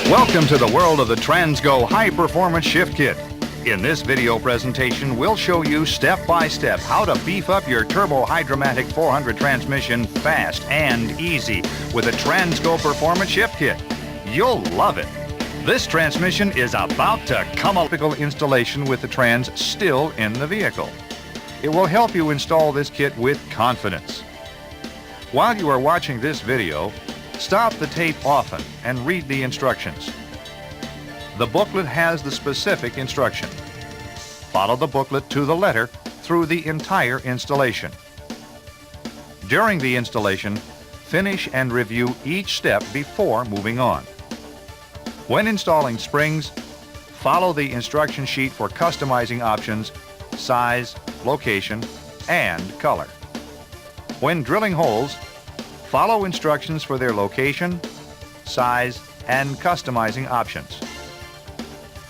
Welcome to the world of the Transgo High Performance Shift Kit. In this video presentation, we'll show you step by step how to beef up your Turbo Hydromatic 400 transmission fast and easy with a Transgo Performance Shift Kit. You'll love it. This transmission is about to come a typical installation with the trans still in the vehicle. It will help you install this kit with confidence. While you are watching this video, stop the tape often and read the instructions. The booklet has the specific instruction. Follow the booklet to the letter through the entire installation. During the installation, finish and review each step before moving on. When installing springs, follow the instruction sheet for customizing options, size, location, and color. When drilling holes, follow instructions for their location, size, and customizing options.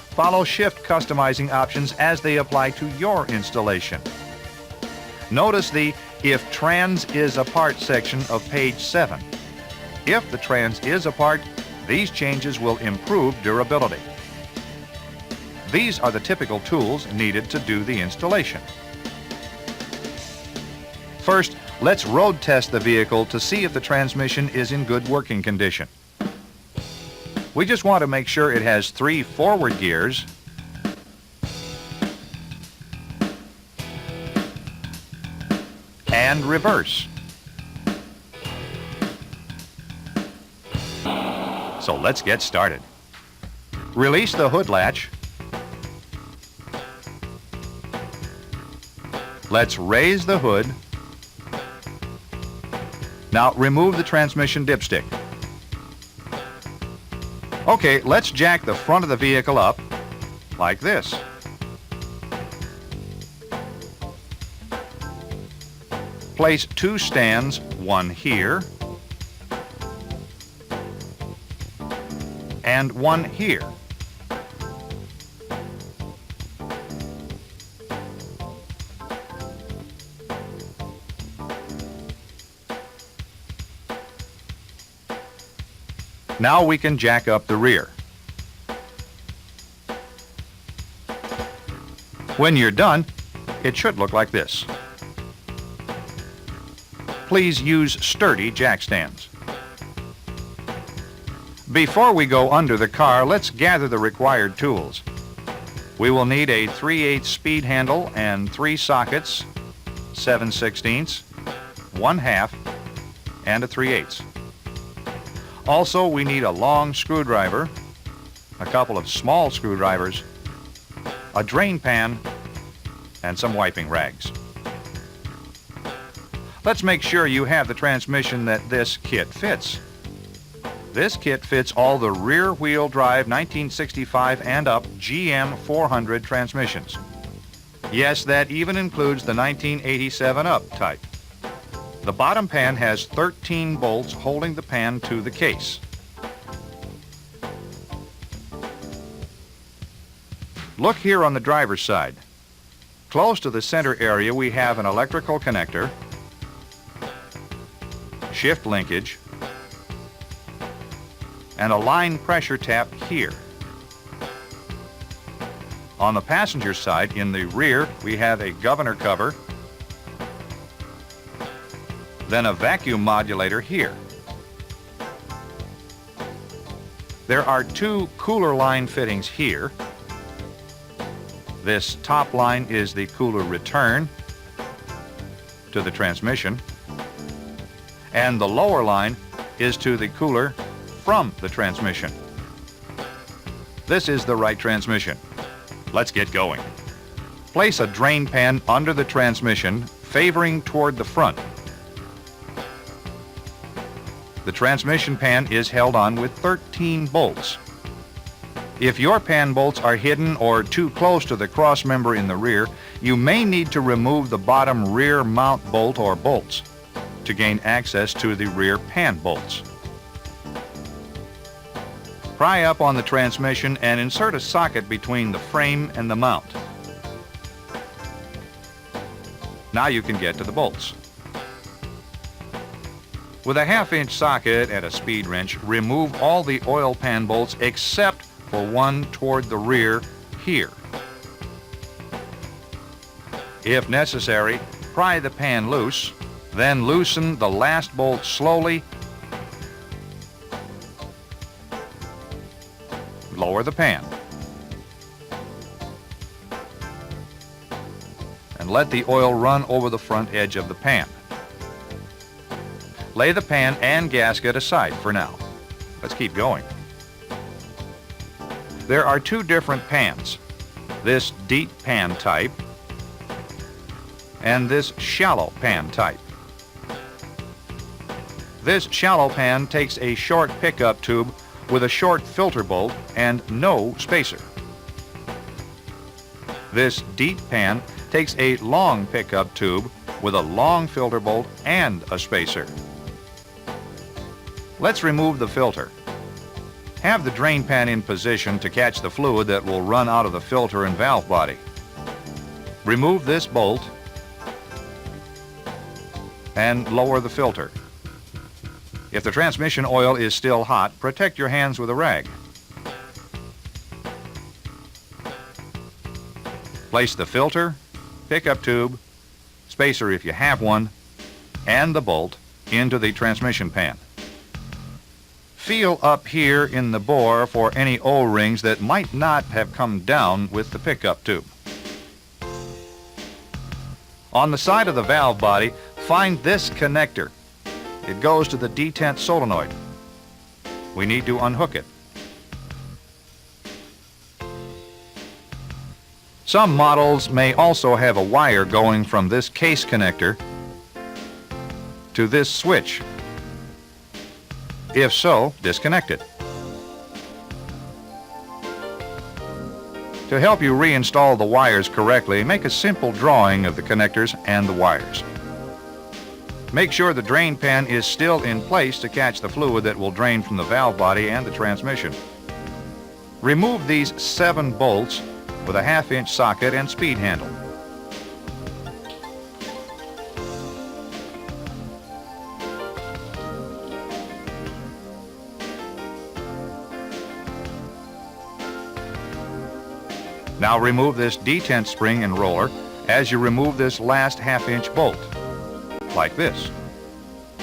Follow shift customizing options as they apply to your installation. Notice the If Trans is Apart section of page 7. If the trans is apart, these changes will improve durability. These are the typical tools needed to do the installation. First, let's road test the vehicle to see if the transmission is in good working condition. We just want to make sure it has 3 forward gears and reverse. So let's get started. Release the hood latch. Let's raise the hood. Now remove the transmission dipstick. Okay, let's jack the front of the vehicle up like this. Place 2 stands, one here and one here. Now we can jack up the rear. When you're done, it should look like this. Please use sturdy jack stands. Before we go under the car, let's gather the required tools. We will need a 3/8 speed handle and 3 sockets, 7/16, 1/2, and a 3/8. Also, we need a long screwdriver, a couple of small screwdrivers, a drain pan, and some wiping rags. Let's make sure you have the transmission that this kit fits. This kit fits all the rear-wheel drive 1965 and up GM 400 transmissions. Yes, that even includes the 1987 up type. The bottom pan has 13 bolts holding the pan to the case. Look here on the driver's side. Close to the center area we have an electrical connector, shift linkage, and a line pressure tap here. On the passenger side in the rear we have a governor cover, then a vacuum modulator here. There are 2 cooler line fittings here. This top line is the cooler return to the transmission, and the lower line is to the cooler from the transmission. This is the right transmission. Let's get going. Place a drain pan under the transmission, favoring toward the front. The transmission pan is held on with 13 bolts. If your pan bolts are hidden or too close to the cross member in the rear, you may need to remove the bottom rear mount bolt or bolts to gain access to the rear pan bolts. Pry up on the transmission and insert a socket between the frame and the mount. Now you can get to the bolts. With a 1/2-inch socket and a speed wrench, remove all the oil pan bolts except for one toward the rear here. If necessary, pry the pan loose, then loosen the last bolt slowly. Lower the pan. And let the oil run over the front edge of the pan. Lay the pan and gasket aside for now. Let's keep going. There are two different pans, this deep pan type and this shallow pan type. This shallow pan takes a short pickup tube with a short filter bolt and no spacer. This deep pan takes a long pickup tube with a long filter bolt and a spacer. Let's remove the filter. Have the drain pan in position to catch the fluid that will run out of the filter and valve body. Remove this bolt and lower the filter. If the transmission oil is still hot, protect your hands with a rag. Place the filter, pickup tube, spacer if you have one, and the bolt into the transmission pan. Feel up here in the bore for any O-rings that might not have come down with the pickup tube. On the side of the valve body, find this connector. It goes to the detent solenoid. We need to unhook it. Some models may also have a wire going from this case connector to this switch. If so, disconnect it. To help you reinstall the wires correctly, make a simple drawing of the connectors and the wires. Make sure the drain pan is still in place to catch the fluid that will drain from the valve body and the transmission. Remove these 7 bolts with a 1/2-inch socket and speed handle. Now remove this detent spring and roller as you remove this last 1/2-inch bolt, like this.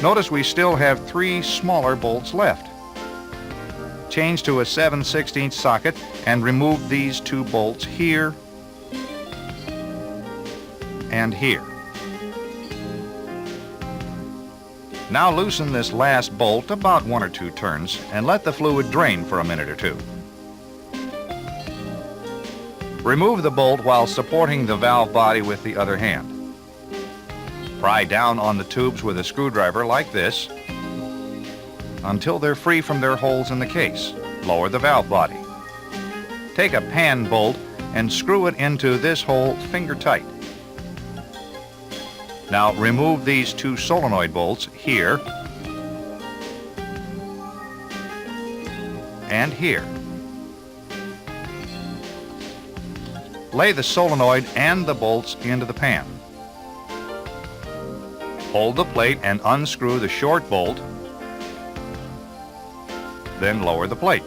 Notice we still have 3 smaller bolts left. Change to a 7/16 socket and remove these 2 bolts here and here. Now loosen this last bolt about 1 or 2 turns and let the fluid drain for a minute or 2. Remove the bolt while supporting the valve body with the other hand. Pry down on the tubes with a screwdriver like this until they're free from their holes in the case. Lower the valve body. Take a pan bolt and screw it into this hole finger tight. Now remove these 2 solenoid bolts here and here. Lay the solenoid and the bolts into the pan. Hold the plate and unscrew the short bolt, then lower the plate.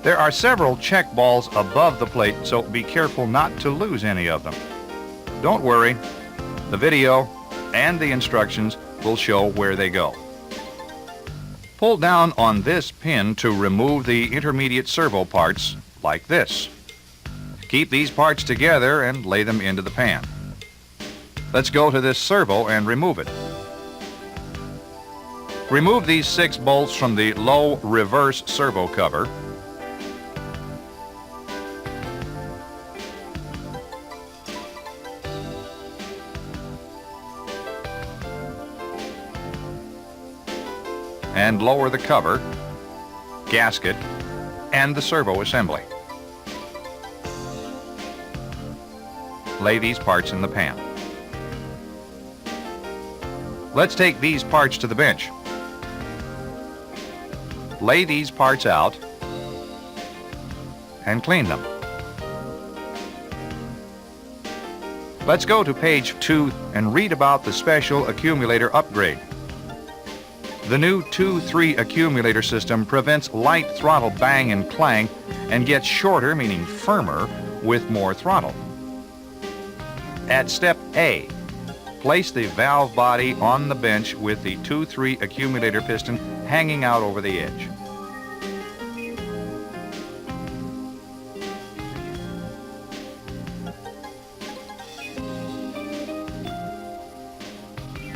There are several check balls above the plate, so be careful not to lose any of them. Don't worry, the video and the instructions will show where they go. Pull down on this pin to remove the intermediate servo parts, like this. Keep these parts together and lay them into the pan. Let's go to this servo and remove it. Remove these 6 bolts from the low reverse servo cover. And lower the cover, gasket, and the servo assembly. Lay these parts in the pan. Let's take these parts to the bench. Lay these parts out and clean them. Let's go to page 2 and read about the special accumulator upgrade. The new 2-3 accumulator system prevents light throttle bang and clang and gets shorter, meaning firmer, with more throttle. At step A, place the valve body on the bench with the 2-3 accumulator piston hanging out over the edge.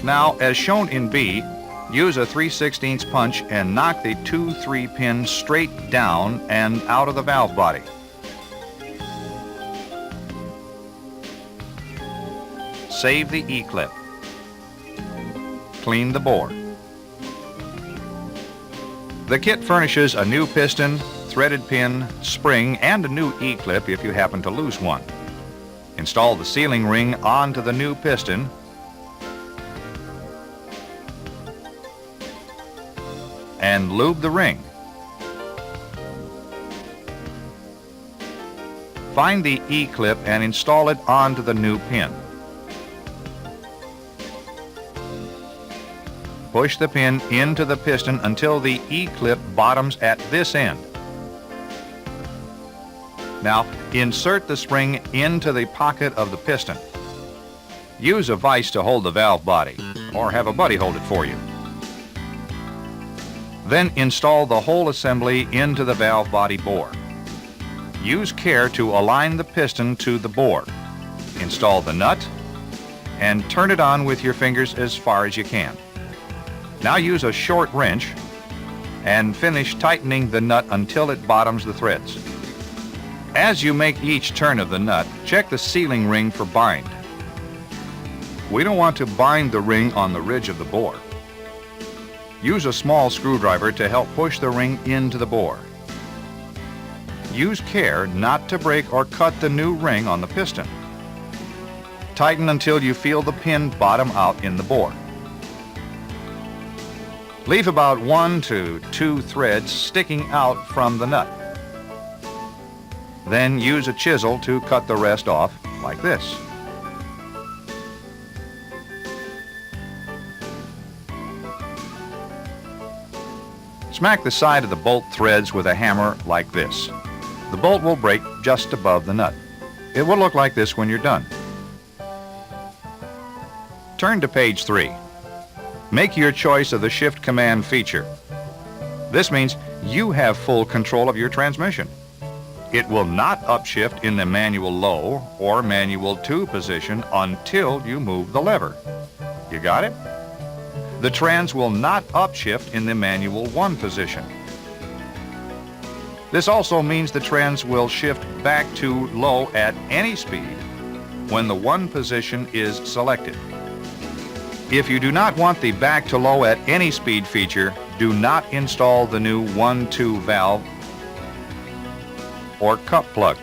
Now, as shown in B, use a 3/16 punch and knock the 2-3 pin straight down and out of the valve body. Save the E-clip. Clean the bore. The kit furnishes a new piston, threaded pin, spring, and a new E-clip if you happen to lose one. Install the sealing ring onto the new piston and lube the ring. Find the E-clip and install it onto the new pin. Push the pin into the piston until the E-clip bottoms at this end. Now, insert the spring into the pocket of the piston. Use a vise to hold the valve body, or have a buddy hold it for you. Then install the whole assembly into the valve body bore. Use care to align the piston to the bore. Install the nut and turn it on with your fingers as far as you can. Now use a short wrench and finish tightening the nut until it bottoms the threads. As you make each turn of the nut, check the sealing ring for bind. We don't want to bind the ring on the ridge of the bore. Use a small screwdriver to help push the ring into the bore. Use care not to break or cut the new ring on the piston. Tighten until you feel the pin bottom out in the bore. Leave about 1 to 2 threads sticking out from the nut. Then use a chisel to cut the rest off like this. Smack the side of the bolt threads with a hammer like this. The bolt will break just above the nut. It will look like this when you're done. Turn to page 3. Make your choice of the shift command feature. This means you have full control of your transmission. It will not upshift in the manual low or manual 2 position until you move the lever. You got it? The trans will not upshift in the manual 1 position. This also means the trans will shift back to low at any speed when the 1 position is selected. If you do not want the back to low at any speed feature, do not install the new 1-2 valve or cup plug.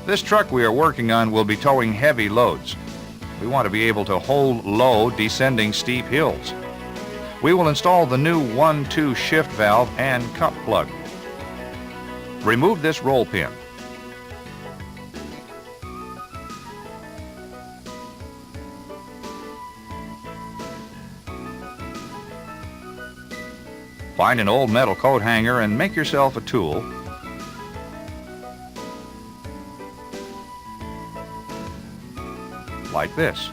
This truck we are working on will be towing heavy loads. We want to be able to hold low descending steep hills. We will install the new 1-2 shift valve and cup plug. Remove this roll pin. Find an old metal coat hanger and make yourself a tool. Like this.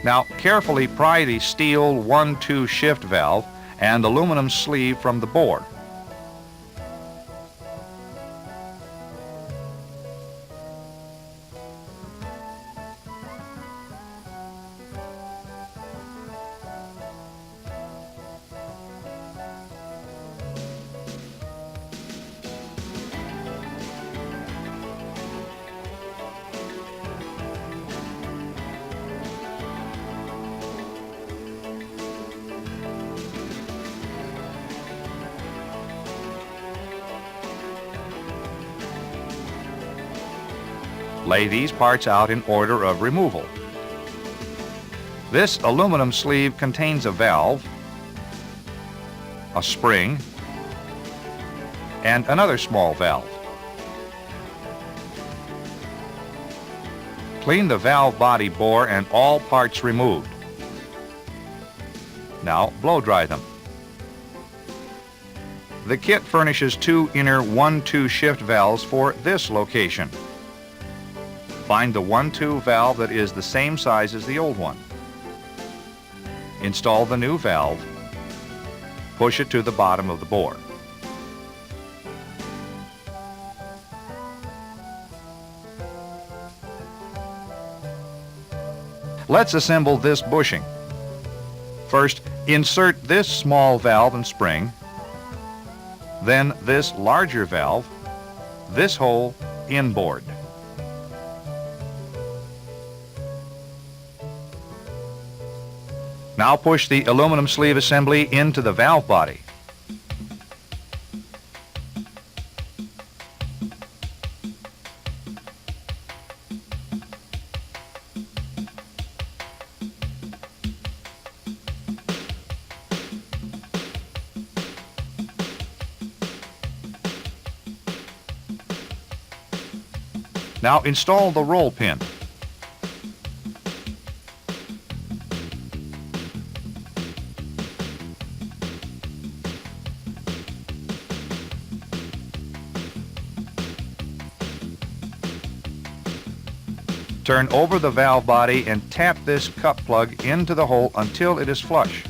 Now carefully pry the steel 1-2 shift valve and aluminum sleeve from the bore. Lay these parts out in order of removal. This aluminum sleeve contains a valve, a spring, and another small valve. Clean the valve body bore and all parts removed. Now blow dry them. The kit furnishes two inner 1-2 shift valves for this location. Find the 1-2 valve that is the same size as the old one. Install the new valve. Push it to the bottom of the bore. Let's assemble this bushing. First, insert this small valve and spring, then this larger valve, this hole inboard. Now push the aluminum sleeve assembly into the valve body. Now install the roll pin. Turn over the valve body and tap this cup plug into the hole until it is flush.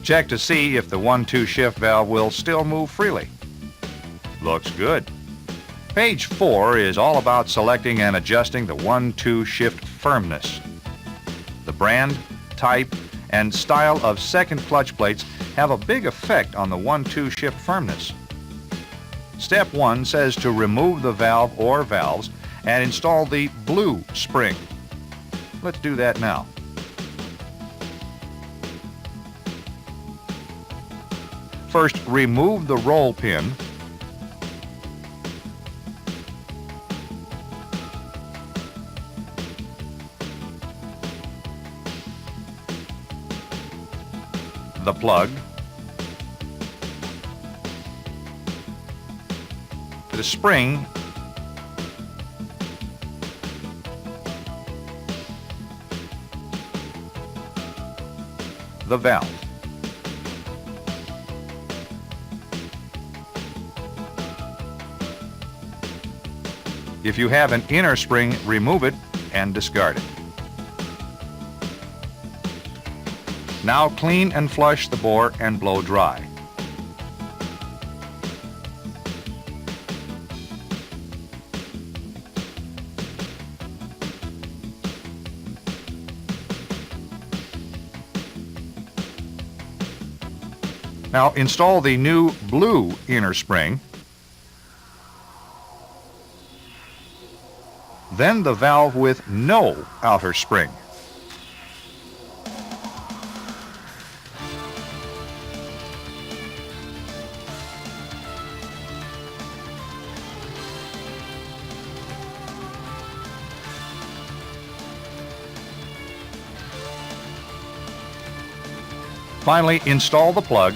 Check to see if the 1-2 shift valve will still move freely. Looks good. Page 4 is all about selecting and adjusting the 1-2 shift firmness. The brand, type, and style of second clutch plates have a big effect on the 1-2 shift firmness. Step 1 says to remove the valve or valves and install the blue spring. Let's do that now. First, remove the roll pin. The plug. The spring. The valve. If you have an inner spring, remove it and discard it. Now clean and flush the bore and blow dry. Now install the new blue inner spring, then the valve with no outer spring. Finally, install the plug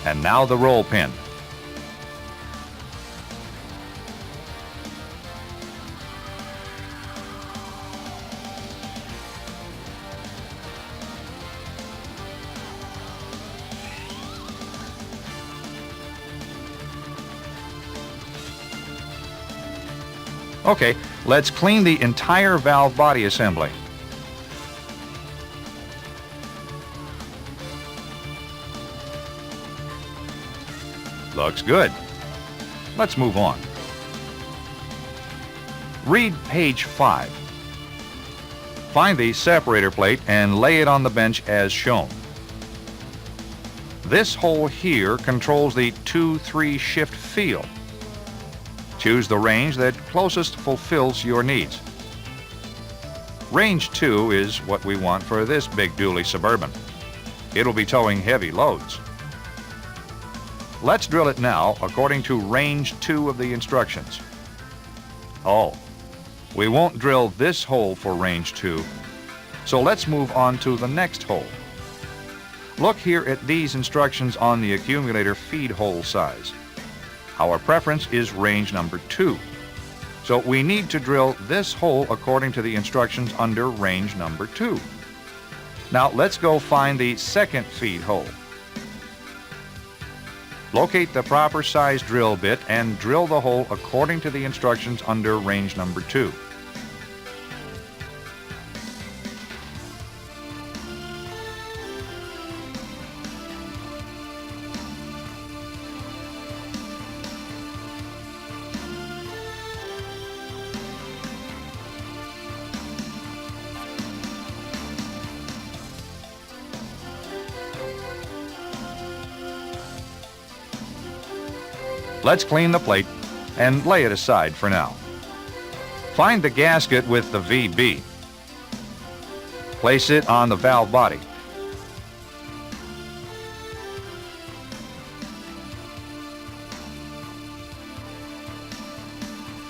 and now the roll pin. Okay, let's clean the entire valve body assembly. Looks good. Let's move on. Read page 5. Find the separator plate and lay it on the bench as shown. This hole here controls the 2-3 shift feel. Choose the range that closest fulfills your needs. Range 2 is what we want for this big dually Suburban. It'll be towing heavy loads. Let's drill it now according to range 2 of the instructions. Oh, we won't drill this hole for range 2, so let's move on to the next hole. Look here at these instructions on the accumulator feed hole size. Our preference is range number 2, so we need to drill this hole according to the instructions under range number 2. Now let's go find the second feed hole. Locate the proper size drill bit and drill the hole according to the instructions under range number 2. Let's clean the plate and lay it aside for now. Find the gasket with the VB. Place it on the valve body.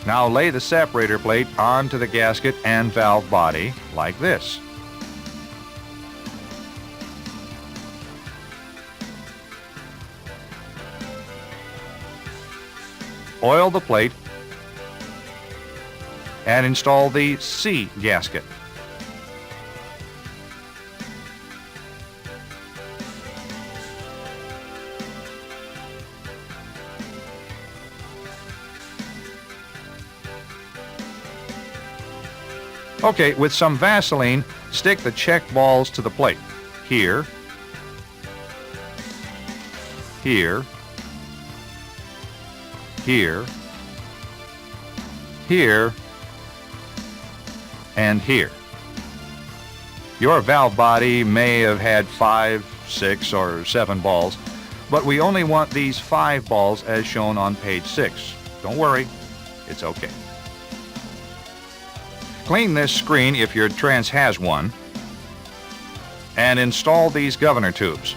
Now lay the separator plate onto the gasket and valve body like this. Oil the plate and install the C gasket. Okay, with some Vaseline, stick the check balls to the plate. Here, here, here, here, and here. Your valve body may have had 5, 6, or 7 balls, but we only want these 5 balls as shown on page 6. Don't worry, it's okay. Clean this screen if your trans has one, and install these governor tubes.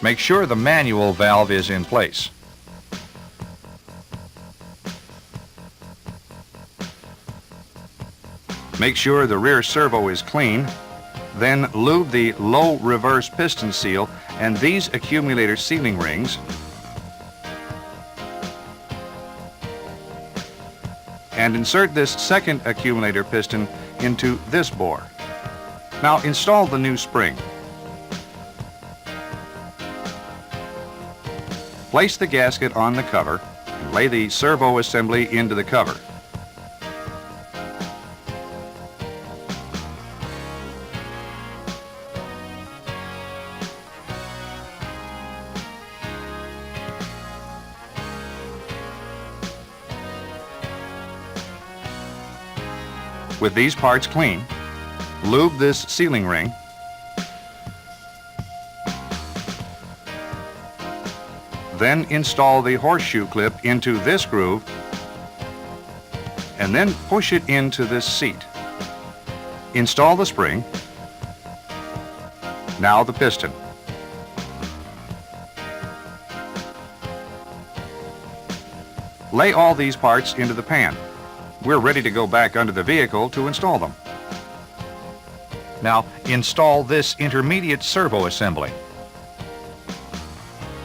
Make sure the manual valve is in place. Make sure the rear servo is clean. Then lube the low reverse piston seal and these accumulator sealing rings. And insert this second accumulator piston into this bore. Now install the new spring. Place the gasket on the cover and lay the servo assembly into the cover. With these parts clean, lube this sealing ring. Then install the horseshoe clip into this groove and then push it into this seat. Install the spring. Now the piston. Lay all these parts into the pan. We're ready to go back under the vehicle to install them. Now install this intermediate servo assembly.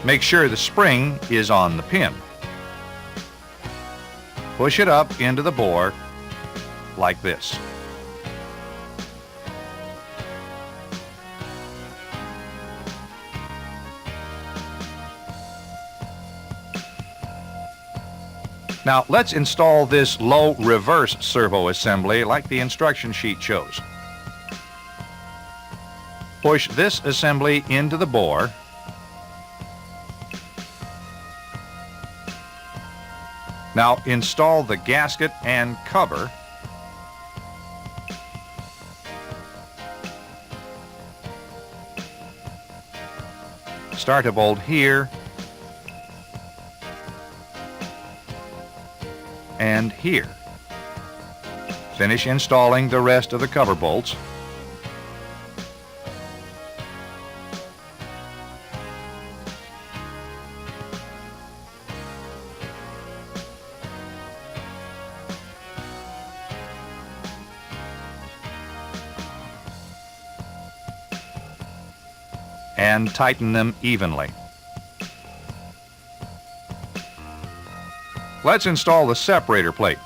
Make sure the spring is on the pin. Push it up into the bore like this. Now let's install this low reverse servo assembly like the instruction sheet shows. Push this assembly into the bore. Now install the gasket and cover. Start a bolt here. and here. Finish installing the rest of the cover bolts. And tighten them evenly. Let's install the separator plate.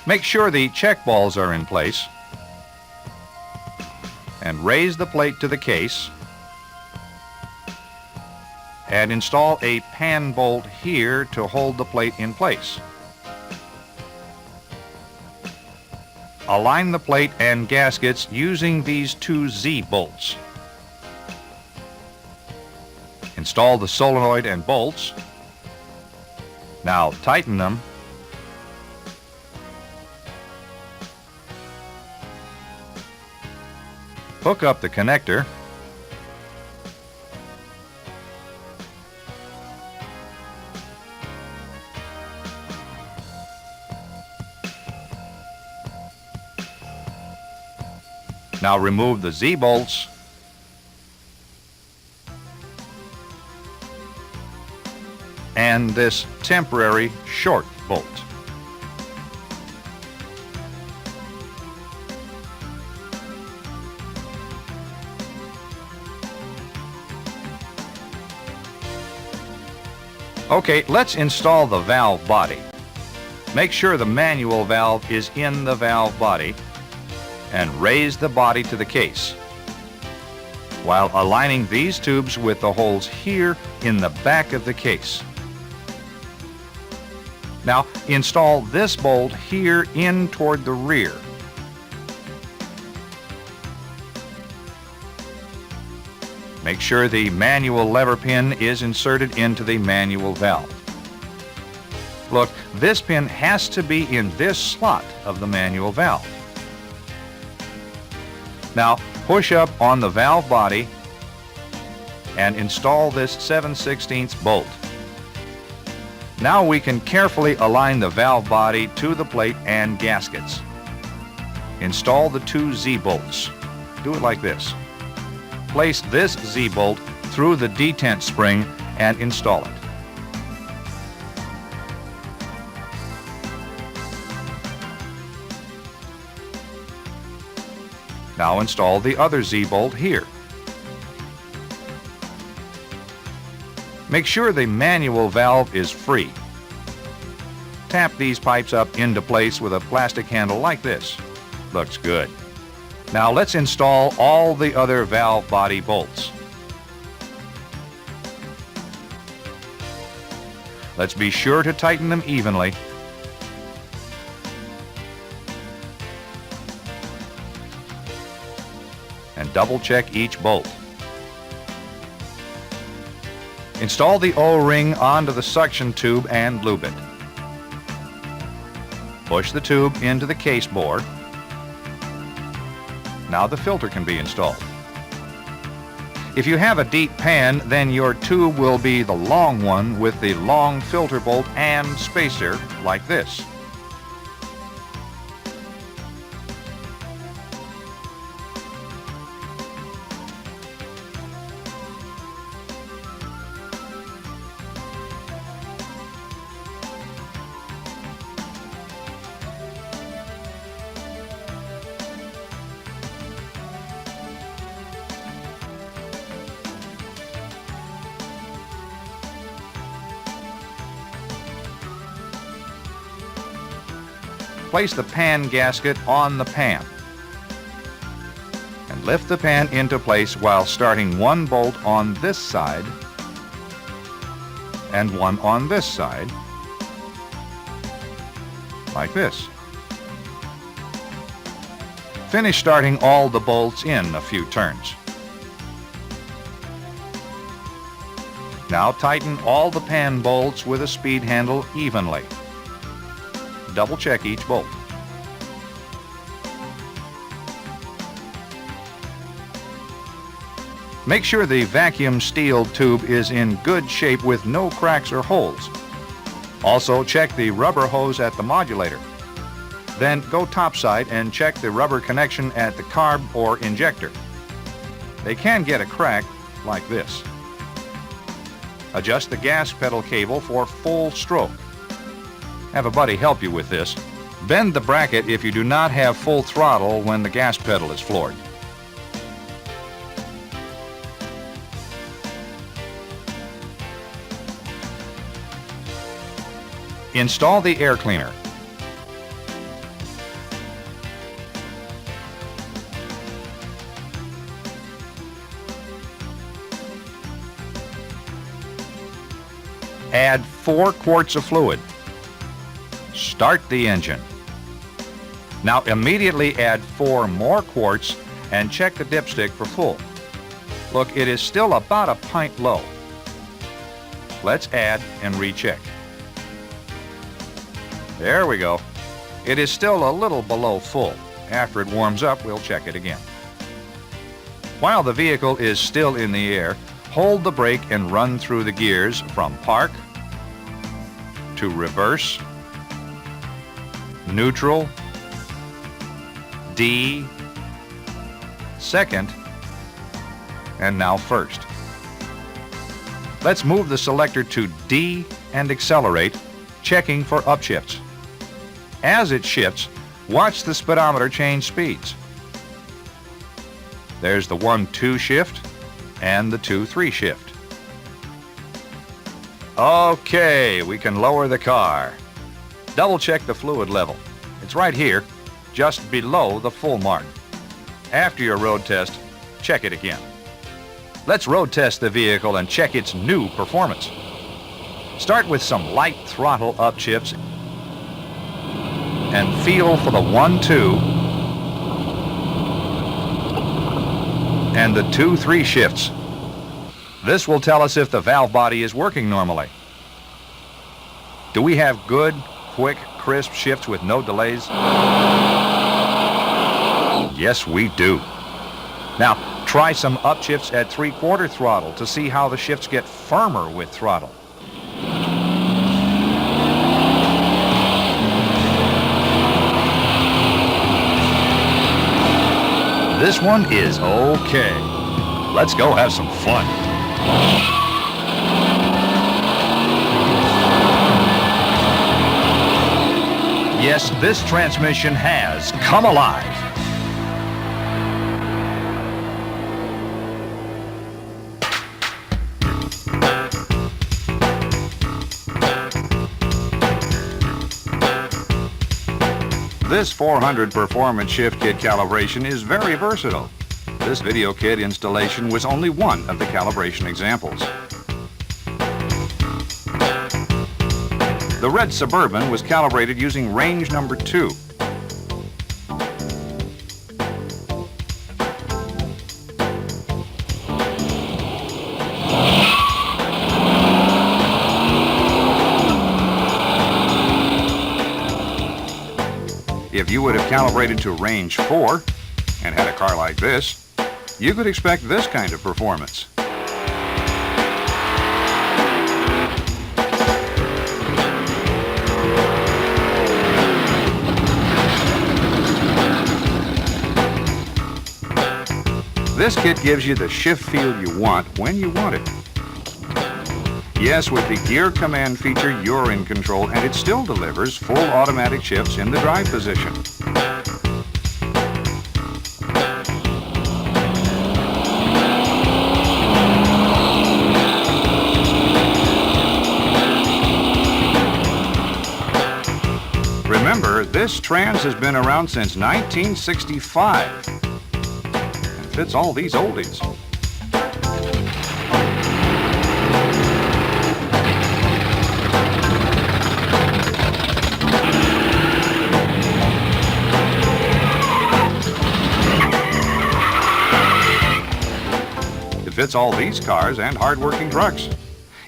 Make sure the check balls are in place and raise the plate to the case and install a pan bolt here to hold the plate in place. Align the plate and gaskets using these two Z bolts. Install the solenoid and bolts. Now tighten them. Hook up the connector. Now remove the Z bolts and this temporary short bolt. Okay, let's install the valve body. Make sure the manual valve is in the valve body and raise the body to the case while aligning these tubes with the holes here in the back of the case. Now install this bolt here in toward the rear. Make sure the manual lever pin is inserted into the manual valve. Look, this pin has to be in this slot of the manual valve. Now push up on the valve body and install this 7/16 bolt. Now we can carefully align the valve body to the plate and gaskets. Install the two Z bolts. Do it like this. Place this Z bolt through the detent spring and install it. Now install the other Z bolt here. Make sure the manual valve is free. Tap these pipes up into place with a plastic handle like this. Looks good. Now let's install all the other valve body bolts. Let's be sure to tighten them evenly. And double check each bolt. Install the O-ring onto the suction tube and lube it. Push the tube into the case bore. Now the filter can be installed. If you have a deep pan, then your tube will be the long one with the long filter bolt and spacer like this. Place the pan gasket on the pan and lift the pan into place while starting one bolt on this side and one on this side, like this. Finish starting all the bolts in a few turns. Now tighten all the pan bolts with a speed handle evenly. Double check each bolt. Make sure the vacuum steel tube is in good shape with no cracks or holes. Also, check the rubber hose at the modulator. Then go topside and check the rubber connection at the carb or injector. They can get a crack like this. Adjust the gas pedal cable for full stroke. Have a buddy help you with this. Bend the bracket if you do not have full throttle when the gas pedal is floored. Install the air cleaner. Add 4 quarts of fluid. Start the engine. Now immediately add 4 more quarts and check the dipstick for full. Look, it is still about a pint low. Let's add and recheck. There we go. It is still a little below full. After it warms up, we'll check it again. While the vehicle is still in the air, hold the brake and run through the gears from park to reverse, neutral, D, second, and now first. Let's move the selector to D and accelerate, checking for upshifts. As it shifts, watch the speedometer change speeds. There's the 1-2 shift and the 2-3 shift. Okay, we can lower the car. Double check the fluid level. It's right here, just below the full mark. After your road test, check it again. Let's road test the vehicle and check its new performance. Start with some light throttle upshifts and feel for the 1-2 and the 2-3 shifts. This will tell us if the valve body is working normally. Do we have good, quick, crisp shifts with no delays? Yes, we do. Now, try some upshifts at 3/4 throttle to see how the shifts get firmer with throttle. This one is okay. Let's go have some fun. Yes, this transmission has come alive. This 400 Performance Shift Kit calibration is very versatile. This video kit installation was only one of the calibration examples. The red Suburban was calibrated using range number 2. If you would have calibrated to range 4 and had a car like this, you could expect this kind of performance. This kit gives you the shift feel you want when you want it. Yes, with the gear command feature, you're in control, and it still delivers full automatic shifts in the drive position. Remember, this Trans has been around since 1965 and fits all these oldies. It fits all these cars and hard-working trucks.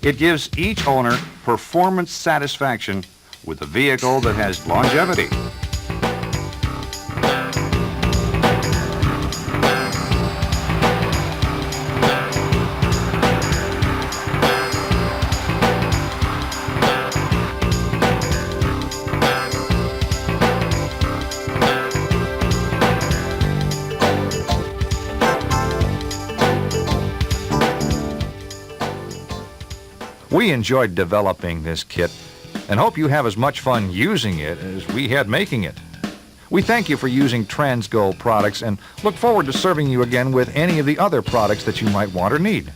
It gives each owner performance satisfaction with a vehicle that has longevity. We enjoyed developing this kit and hope you have as much fun using it as we had making it. We thank you for using Transgo products and look forward to serving you again with any of the other products that you might want or need.